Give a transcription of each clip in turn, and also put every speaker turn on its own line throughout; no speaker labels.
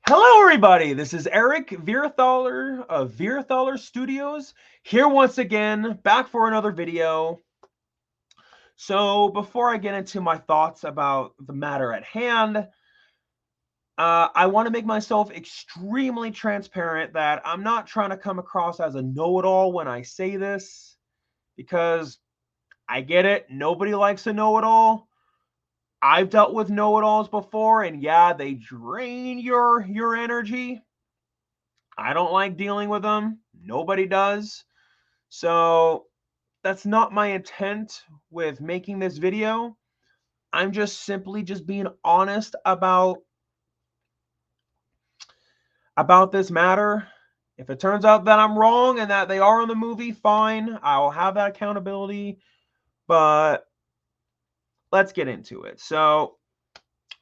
Hello, everybody. This is Eric Vierthaler of Vierthaler Studios, here once again, back for another video. So, before I get into my thoughts about the matter at hand, I want to make myself extremely transparent that I'm not trying to come across as a know-it-all when I say this, because I get it. Nobody likes a know-it-all. I've dealt with know-it-alls before, and yeah, they drain your energy. I don't like dealing with them. Nobody does. So that's not my intent with making this video. I'm just simply just being honest about this matter. If it turns out that I'm wrong and that they are in the movie, fine. I'll have that accountability. But let's get into it. So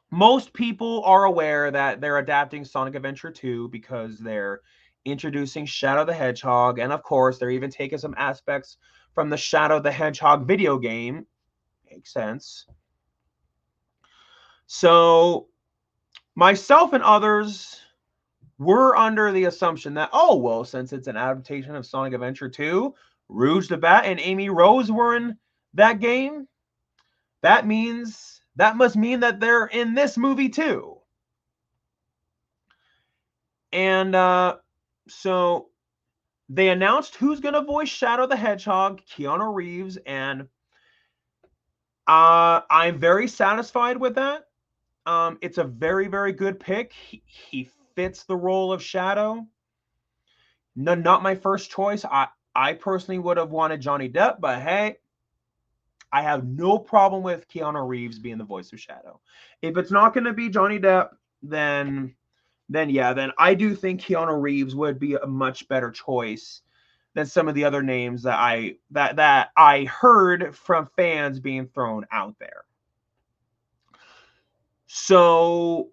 most people are aware that they're adapting Sonic Adventure 2 because they're introducing Shadow the Hedgehog, and of course, they're even taking some aspects from the Shadow the Hedgehog video game. Makes sense. So, myself and others were under the assumption that, oh, well, since it's an adaptation of Sonic Adventure 2, Rouge the Bat and Amy Rose were in that game. That must mean that they're in this movie too. And so they announced who's going to voice Shadow the Hedgehog, Keanu Reeves, and I'm very satisfied with that. It's a very, very good pick. He fits the role of Shadow. No, not my first choice. I personally would have wanted Johnny Depp, but hey, I have no problem with Keanu Reeves being the voice of Shadow. If it's not going to be Johnny Depp, then then I do think Keanu Reeves would be a much better choice than some of the other names that I heard from fans being thrown out there. So,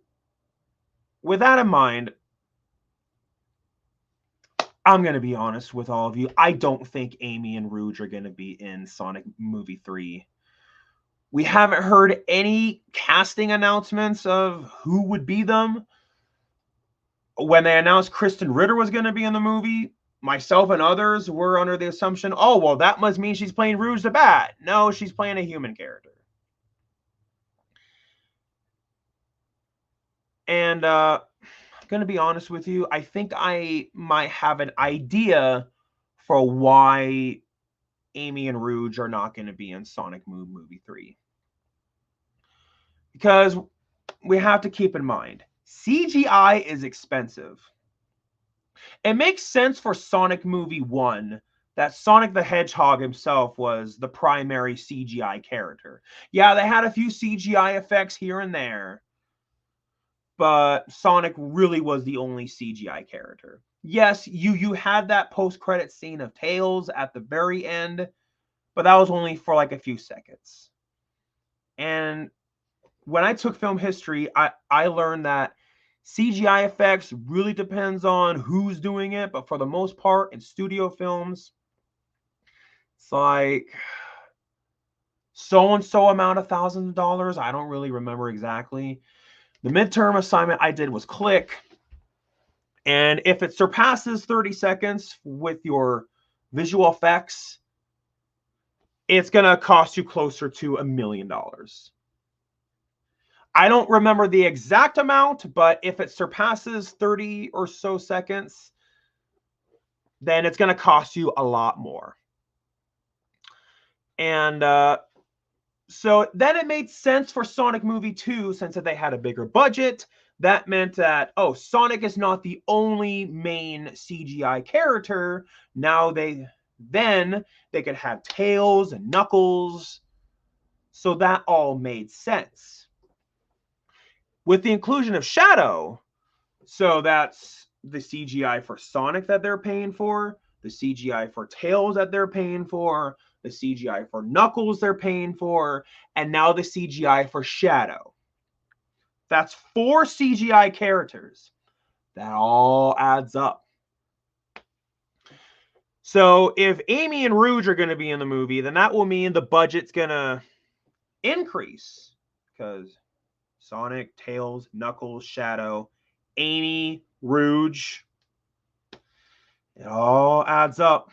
with that in mind, I'm going to be honest with all of you. I don't think Amy and Rouge are going to be in Sonic Movie 3. We haven't heard any casting announcements of who would be them. When they announced Kristen Ritter was going to be in the movie, myself and others were under the assumption, oh, well, that must mean she's playing Rouge the Bat. No, she's playing a human character. And I'm going to be honest with you, I think I might have an idea for why Amy and Rouge are not going to be in Sonic Movie 3. Because we have to keep in mind, CGI is expensive. It makes sense for Sonic Movie 1 that Sonic the Hedgehog himself was the primary CGI character. Yeah, they had a few CGI effects here and there, but Sonic really was the only CGI character. Yes, you had that post-credit scene of Tails at the very end, but that was only for like a few seconds. And when I took film history, I learned that CGI effects really depends on who's doing it, but for the most part in studio films, it's like so and so amount of thousands of dollars. I don't really remember exactly. The midterm assignment I did was click, and if it surpasses 30 seconds with your visual effects, it's gonna cost you closer to $1 million. I don't remember the exact amount, but if it surpasses 30 or so seconds, then it's going to cost you a lot more. And so then it made sense for Sonic Movie 2, since they had a bigger budget. That meant that, oh, Sonic is not the only main CGI character. Now they could have Tails and Knuckles. So that all made sense. With the inclusion of Shadow, so that's the CGI for Sonic that they're paying for, the CGI for Tails that they're paying for, the CGI for Knuckles they're paying for, and now the CGI for Shadow. That's 4 CGI characters. That all adds up. So if Amy and Rouge are going to be in the movie, then that will mean the budget's going to increase, because Sonic, Tails, Knuckles, Shadow, Amy, Rouge. It all adds up.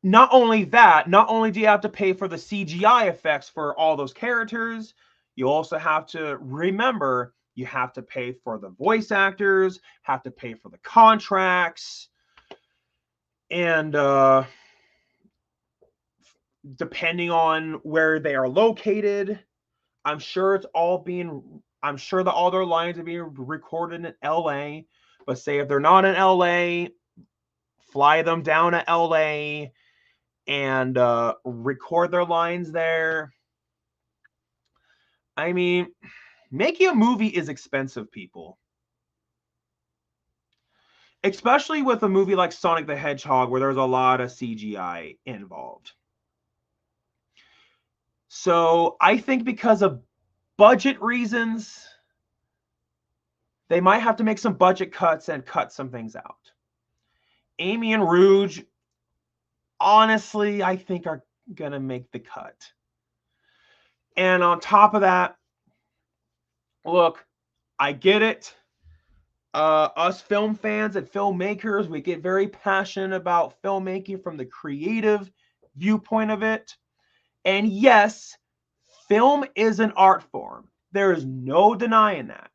Not only that, not only do you have to pay for the CGI effects for all those characters, you also have to remember you have to pay for the voice actors, have to pay for the contracts, and depending on where they are located, I'm sure that all their lines are being recorded in LA. But say if they're not in LA, fly them down to LA and record their lines there. I mean, making a movie is expensive, people. Especially with a movie like Sonic the Hedgehog, where there's a lot of CGI involved. So I think because of budget reasons, they might have to make some budget cuts and cut some things out. Amy and Rouge, honestly, I think are going to make the cut. And on top of that, look, I get it. Us film fans and filmmakers, we get very passionate about filmmaking from the creative viewpoint of it. And yes, film is an art form. There is no denying that.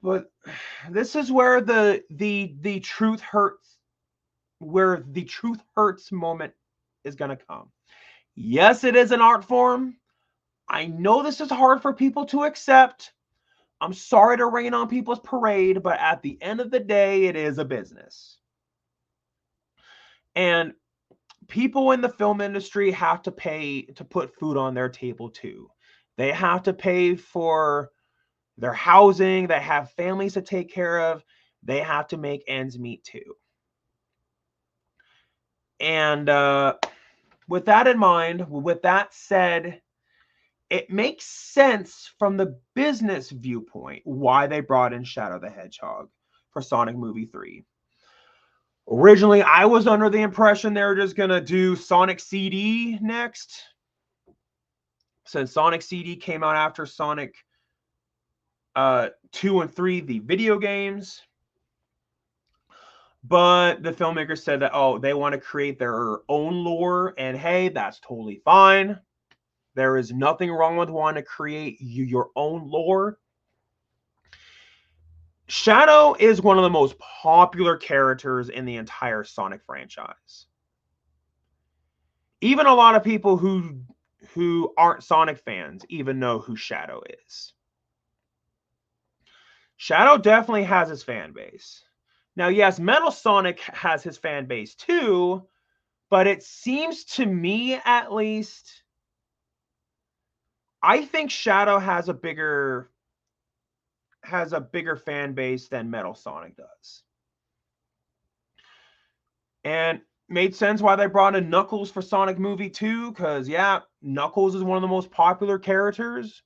But this is where the truth hurts, where the truth hurts moment is going to come. Yes, it is an art form. I know this is hard for people to accept. I'm sorry to rain on people's parade, but at the end of the day, it is a business. And people in the film industry have to pay to put food on their table too. They have to pay for their housing. They have families to take care of. They have to make ends meet too. And with that in mind, with that said, it makes sense from the business viewpoint why they brought in Shadow the Hedgehog for Sonic Movie 3. Originally, I was under the impression they were just going to do Sonic CD next, since Sonic CD came out after Sonic 2 and 3, the video games. But the filmmakers said that, oh, they want to create their own lore, and hey, that's totally fine. There is nothing wrong with wanting to create your own lore. Shadow is one of the most popular characters in the entire Sonic franchise. Even a lot of people who aren't Sonic fans even know who Shadow is. Shadow definitely has his fan base. Now, yes, Metal Sonic has his fan base too, but it seems to me, at least, I think Shadow has a bigger fan base than Metal Sonic does. And made sense why they brought in Knuckles for Sonic Movie 2, because yeah, Knuckles is one of the most popular characters,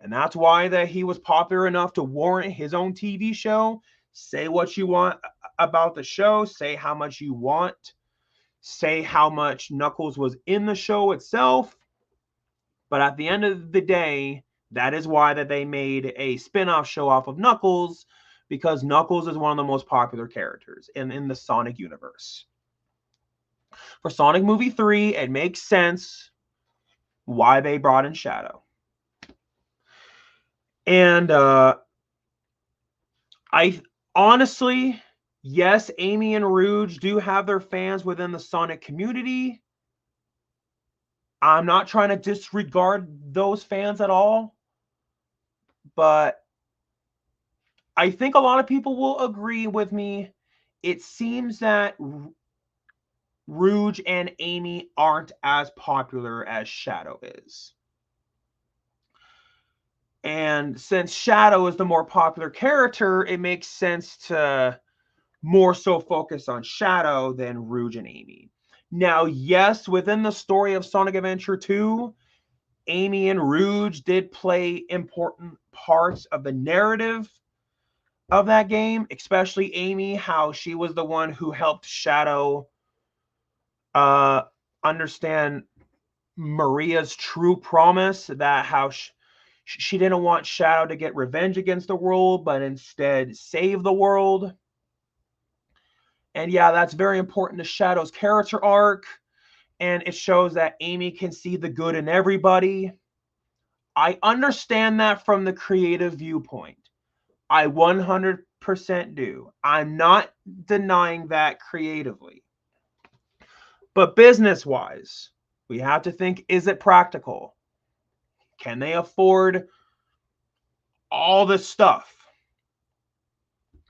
and that's why that he was popular enough to warrant his own TV show. Say what you want about the show, say how much you want, say how much Knuckles was in the show itself, but at the end of the day, that is why that they made a spin-off show off of Knuckles, because Knuckles is one of the most popular characters in the Sonic universe. For Sonic Movie 3, it makes sense why they brought in Shadow. And I honestly, yes, Amy and Rouge do have their fans within the Sonic community. I'm not trying to disregard those fans at all, but I think a lot of people will agree with me. It seems that Rouge and Amy aren't as popular as Shadow is. And since Shadow is the more popular character, it makes sense to more so focus on Shadow than Rouge and Amy. Now, yes, within the story of Sonic Adventure 2, Amy and Rouge did play important parts of the narrative of that game, especially Amy, how she was the one who helped Shadow understand Maria's true promise, that how She didn't want Shadow to get revenge against the world, but instead save the world. And yeah, that's very important to Shadow's character arc. And it shows that Amy can see the good in everybody. I understand that from the creative viewpoint. I 100% do. I'm not denying that creatively. But business-wise, we have to think, is it practical? Can they afford all this stuff?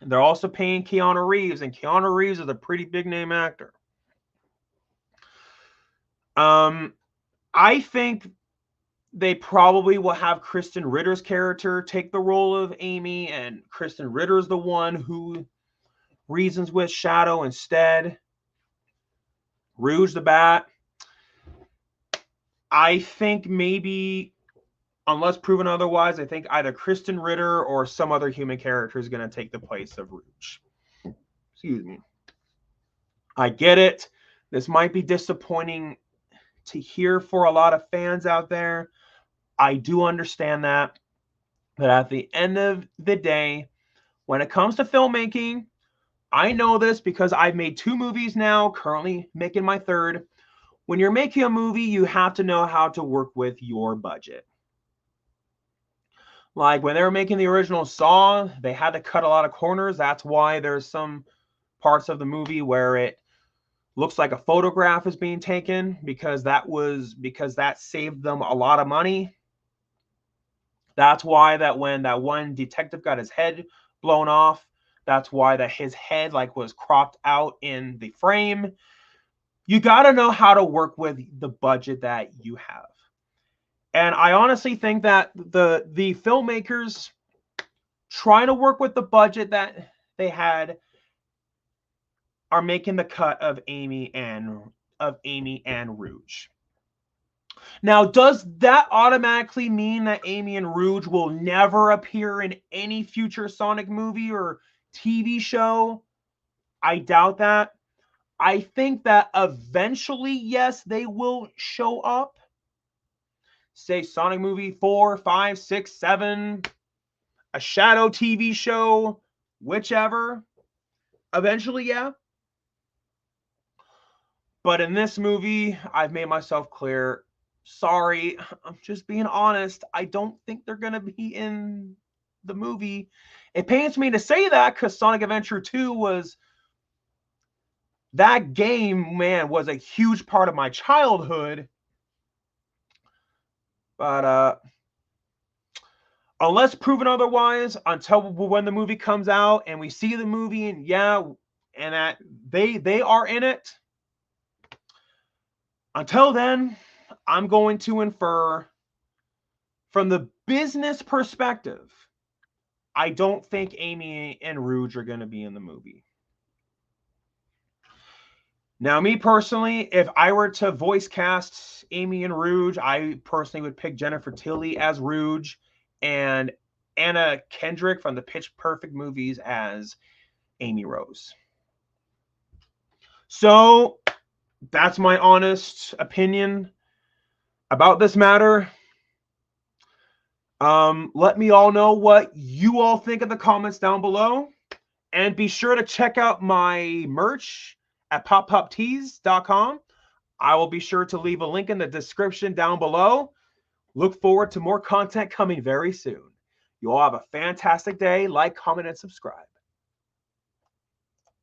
And they're also paying Keanu Reeves, and Keanu Reeves is a pretty big name actor. I think they probably will have Kristen Ritter's character take the role of Amy, and Kristen Ritter's the one who reasons with Shadow instead. Rouge the Bat. I think maybe, unless proven otherwise, I think either Kristen Ritter or some other human character is going to take the place of Rouge. Excuse me. I get it. This might be disappointing to hear for a lot of fans out there. I do understand that. But at the end of the day, when it comes to filmmaking, I know this because I've made 2 movies now, currently making my 3rd. When you're making a movie, you have to know how to work with your budget. Like when they were making the original Saw, they had to cut a lot of corners. That's why there's some parts of the movie where it looks like a photograph is being taken, because that saved them a lot of money. That's why that when that one detective got his head blown off, that's why that his head was cropped out in the frame. You got to know how to work with the budget that you have. And I honestly think that the filmmakers trying to work with the budget that they had are making the cut of Amy and Rouge. Now, does that automatically mean that Amy and Rouge will never appear in any future Sonic movie or TV show? I doubt that. I think that eventually, yes, they will show up. Say Sonic movie 4, 5, 6, 7, a Shadow TV show, whichever. Eventually, yeah. But in this movie, I've made myself clear. Sorry, I'm just being honest. I don't think they're going to be in the movie. It pains me to say that because Sonic Adventure 2 was... that game, man, was a huge part of my childhood. But unless proven otherwise, until when the movie comes out and we see the movie, and that they are in it, until then, I'm going to infer from the business perspective, I don't think Amy and Rouge are going to be in the movie. Now, me personally, if I were to voice cast Amy and Rouge, I personally would pick Jennifer Tilly as Rouge and Anna Kendrick from the Pitch Perfect movies as Amy Rose. So that's my honest opinion about this matter. Let me all know what you all think in the comments down below. And be sure to check out my merch at poppoptees.com. I will be sure to leave a link in the description down below. Look forward to more content coming very soon. You all have a fantastic day. Like, comment, and subscribe.